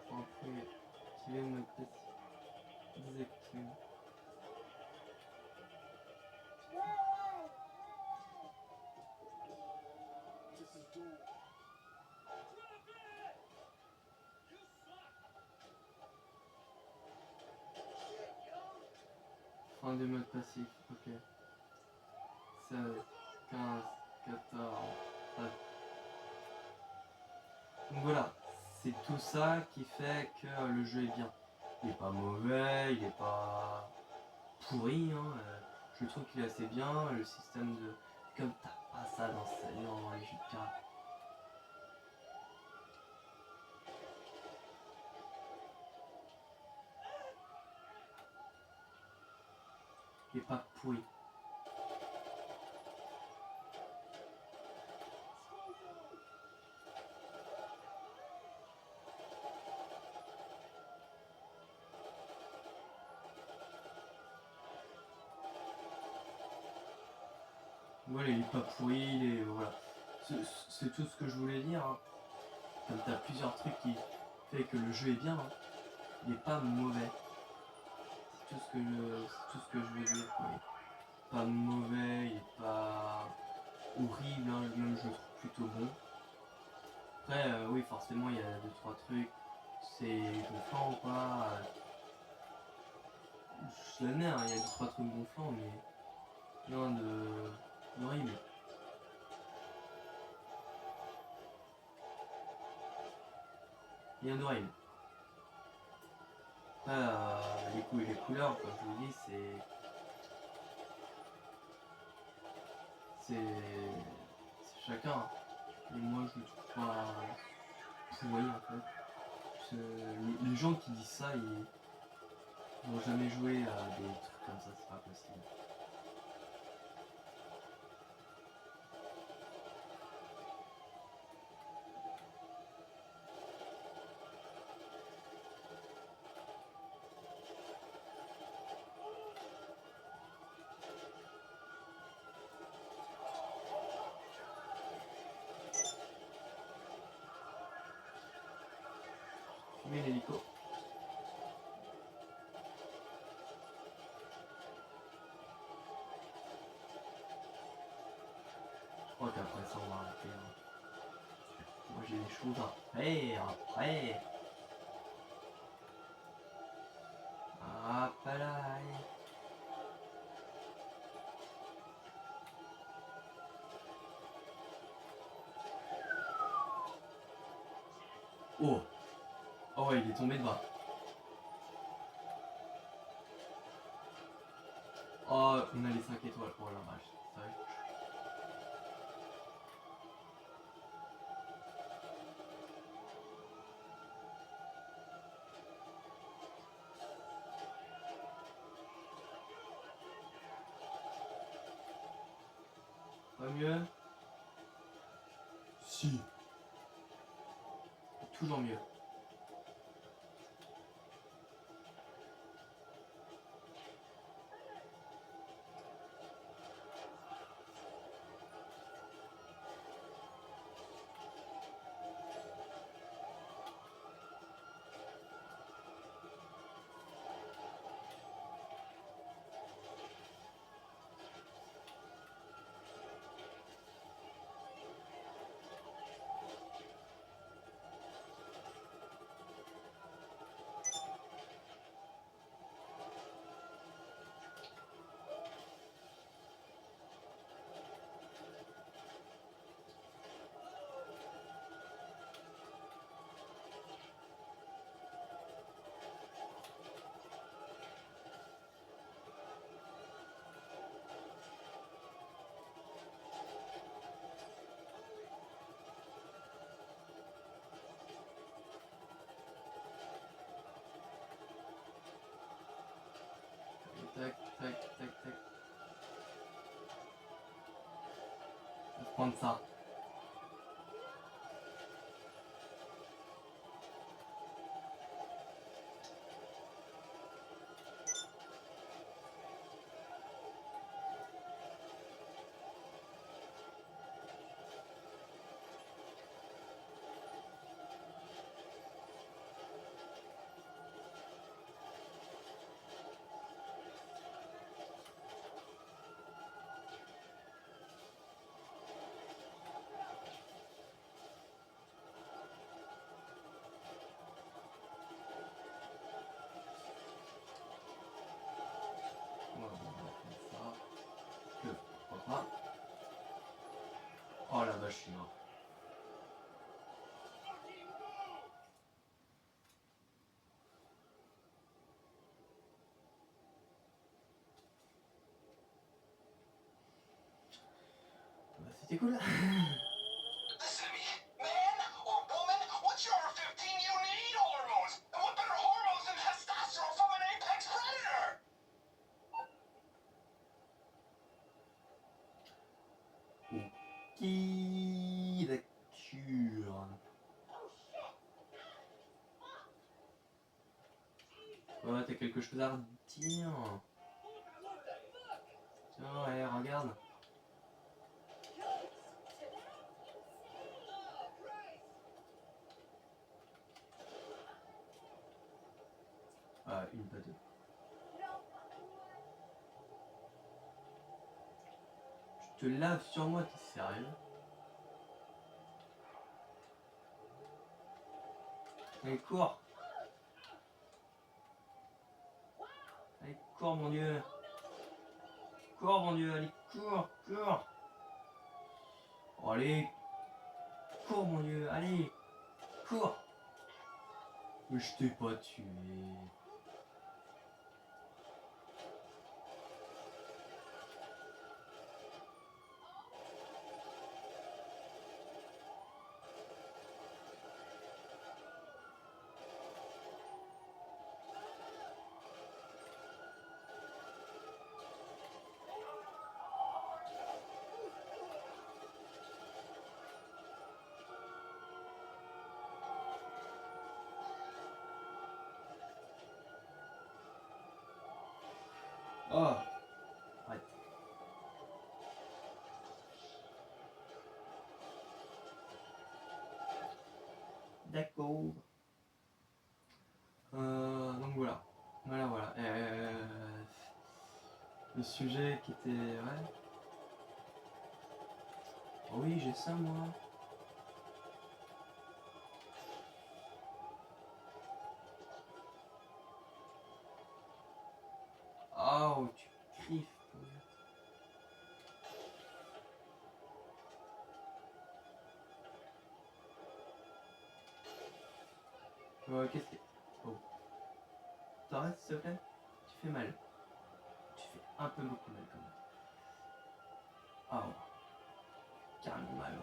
Après, activer le mode passif. Désactiver. Fin de mode passif, ok. 16, 15, 14, 13. Donc voilà, c'est tout ça qui fait que le jeu est bien. Il est pas mauvais, il est pas pourri, hein. Je trouve qu'il est assez bien. Le système de. Comme t'as pas ça dans les jeux de cartes. Il est pas pourri. Voilà, il est pas pourri, il est. Voilà. C'est tout ce que je voulais dire. Hein. Comme t'as plusieurs trucs qui fait que le jeu est bien, hein. Il est pas mauvais. C'est tout ce que je veux dire. Quoi. Il est pas mauvais, il est pas horrible, hein. Même je le trouve plutôt bon. Après, oui, forcément, il y a 2-3 trucs. C'est gonflant, quoi. Je l'admets, hein, il y a 2-3 trucs gonflants, mais rien d'horrible. et un oreille. Les couleurs, comme je vous dis, c'est chacun. Et moi, je le trouve pas pourri en fait. Les gens qui disent ça, ils n'ont jamais joué à des trucs comme ça, c'est pas possible. Mais l'hélico. Je crois qu'après ça on va arrêter. Hein. Moi j'ai des choses après. Hop là, allez. Oh! Oh ouais, il est tombé de bas. Oh, on a les 5 étoiles. Oh la vache, sérieux. Pas mieux? Si. Toujours mieux. Tac, tac, tac, tac. On va prendre ça. Oh la vache, je suis mort. Bah, c'était cool. Listen to me. Man or woman, what's your 15 you need hormones? And what better hormones than testosterone from an apex predator? Qui d'accord. Ouais, t'as quelque chose à redire? Tiens, ouais, regarde. Ah, une pas deux. Je te lave sur moi, t'es sérieux? Allez, cours! Allez, cours, mon dieu! Cours, mon dieu, allez, cours, cours! Oh, allez! Cours, mon dieu, allez! Cours! Je t'ai pas tué. Oh, arrête. D'accord. Donc voilà. Voilà. Le sujet qui était... Ouais. Oh oui, j'ai ça moi. Oh, tu griffes. Qu'est-ce que... Oh. T'arrêtes s'il te plaît. Tu fais mal. Tu fais un peu beaucoup mal quand même. Ah ouais. Carrément mal, ouais.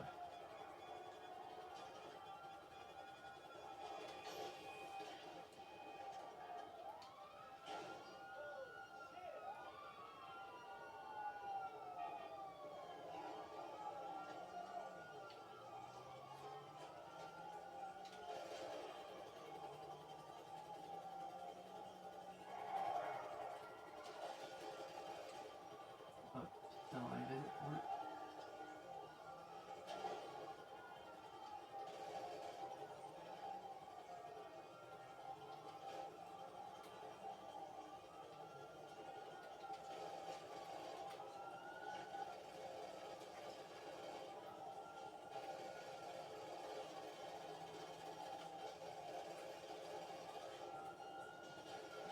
Oh putain, allez, vas-y, roule.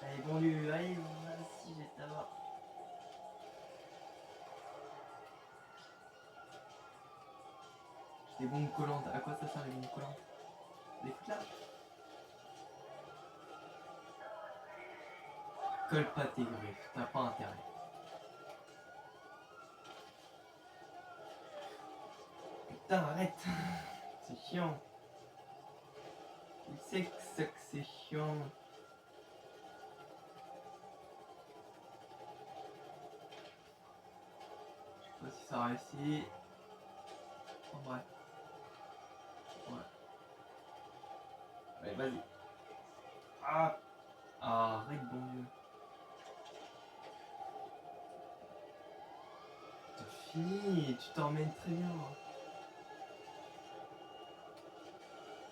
Allez, bon lieu, allez, vas-y, je vais t'avoir. Les bombes collantes, à quoi ça sert les bombes collantes? Les foutre là? Colle pas tes griffes, t'as pas intérêt. Putain, arrête. C'est chiant. Il sait que c'est chiant. Je sais pas si ça réussit. En vrai. Ouais. Allez, vas-y. Ah, arrête, bon Dieu. C'est fini, tu t'emmènes très bien.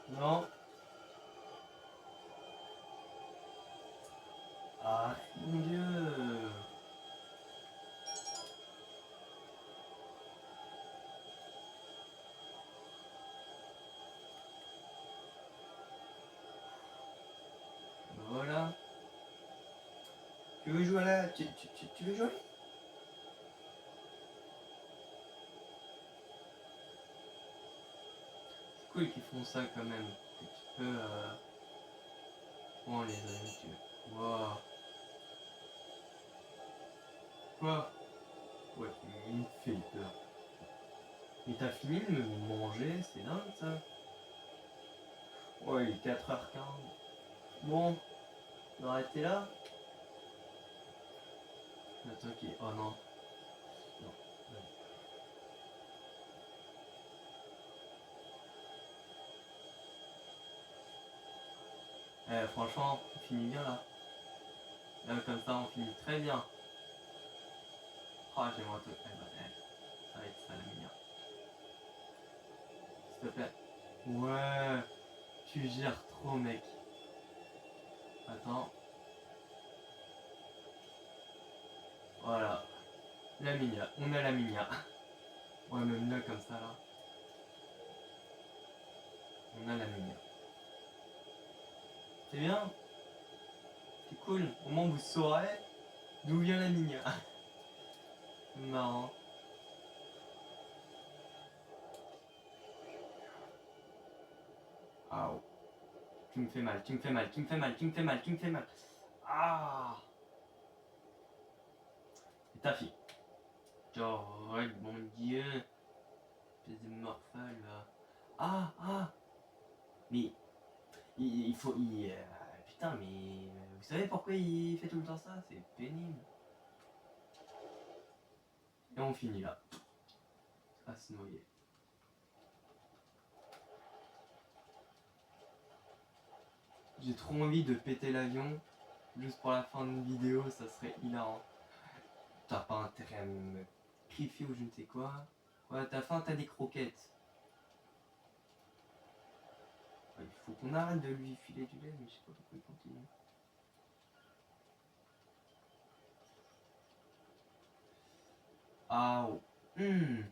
Non. Ah, mon Dieu. Voilà. Tu veux jouer là? Tu veux jouer? C'est cool qu'ils font ça quand même. Que tu peux... Oh les amis, tu veux... Wow. Quoi? Ouais, il me fait peur. Mais t'as fini de me manger, c'est dingue ça. Ouais, il est 4h15. Bon, on va arrêter là. Attends, ok. Oh non. Non. Franchement, on finit bien là. Là, comme ça, on finit très bien. Oh, j'aimerais te... ça va être ça la meilleure. S'il te plaît. Ouais, tu gères trop, mec. Attends. Voilà. La minia. On a la minia. Ouais, même là, comme ça, là. On a la minia. C'est bien. C'est cool. Au moins, vous saurez d'où vient la minia. Marrant. Ah, Tu me fais mal, tu me fais mal, tu me fais mal, tu me fais mal, tu me fais mal. Ah. Et ta fille. Oh, ouais, bon Dieu. Espèce de morphale, là. Ah. Mais, il faut... putain, mais... Vous savez pourquoi il fait tout le temps ça? C'est pénible. Et on finit là. À se noyer. J'ai trop envie de péter l'avion. Juste pour la fin de vidéo, ça serait hilarant. T'as pas intérêt à me griffer ou je ne sais quoi. Ouais, t'as faim, t'as des croquettes. Ouais, il faut qu'on arrête de lui filer du lait, mais je sais pas pourquoi il continue. Ah, oh. Ouais,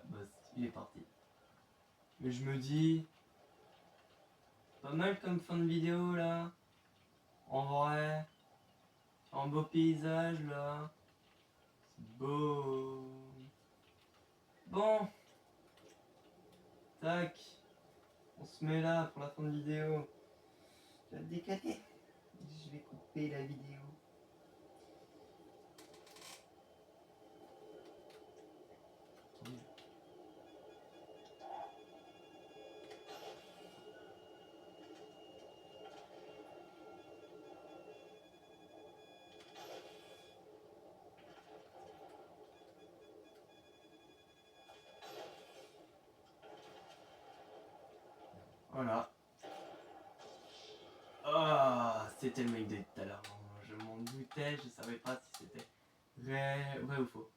bah, il est parti. Mais je me dis... Pas mal comme fin de vidéo, là. En vrai. Un beau paysage, là. C'est beau. Bon. Tac. On se met là pour la fin de vidéo. Je vais le décaler. Je vais couper la vidéo. Voilà. Ah, c'était le mec de tout à l'heure. Je m'en doutais, je savais pas si c'était vrai ou faux.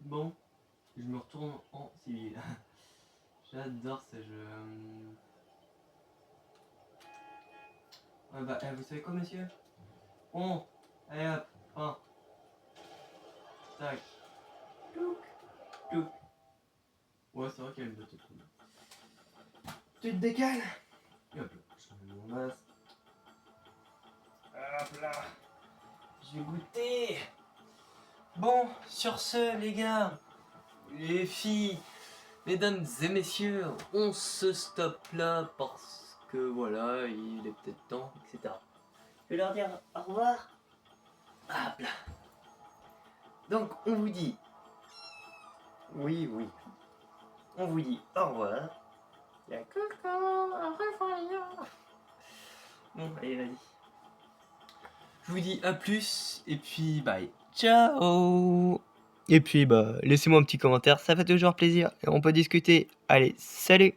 Bon, je me retourne en civil. J'adore ce jeu. Ouais bah, vous savez quoi, monsieur? Bon, allez hop, fin. Tac. Touc. Touc. Ouais, c'est vrai qu'il y a une beauté trop bien. Tu te décales. Et hop là, je mets mon masque. Hop là. Je vais goûter. Bon, sur ce, les gars, les filles, mesdames et messieurs, on se stoppe là parce que voilà, il est peut-être temps, etc. Je vais leur dire au revoir. Hop là. Donc, on vous dit... Oui. On vous dit au revoir. Il y a coucou, au revoir. Bon, allez, vas-y. Je vous dis à plus, et puis bye. Ciao. Et puis, laissez-moi un petit commentaire, ça fait toujours plaisir. Et on peut discuter. Allez, salut.